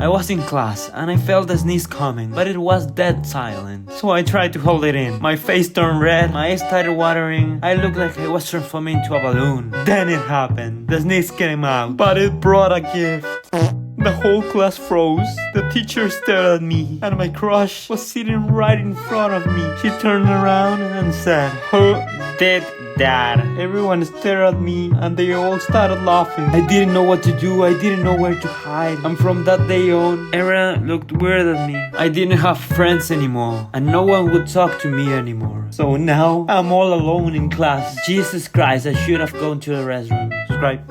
I was in class and I felt the sneeze coming, but it was dead silent. So I tried to hold it in. My face turned red, my eyes started watering. I looked like I was transforming into a balloon. Then it happened. The sneeze came out, but it brought a gift. The whole class froze. The teacher stared at me, and my crush was sitting right in front of me. She turned around and said, "Who did that?" Everyone stared at me, and they all started laughing. I didn't know what to do. I didn't know where to hide. And from that day on, everyone looked weird at me. I didn't have friends anymore, and no one would talk to me anymore. So now, I'm all alone in class. Jesus Christ, I should have gone to the restroom. Subscribe.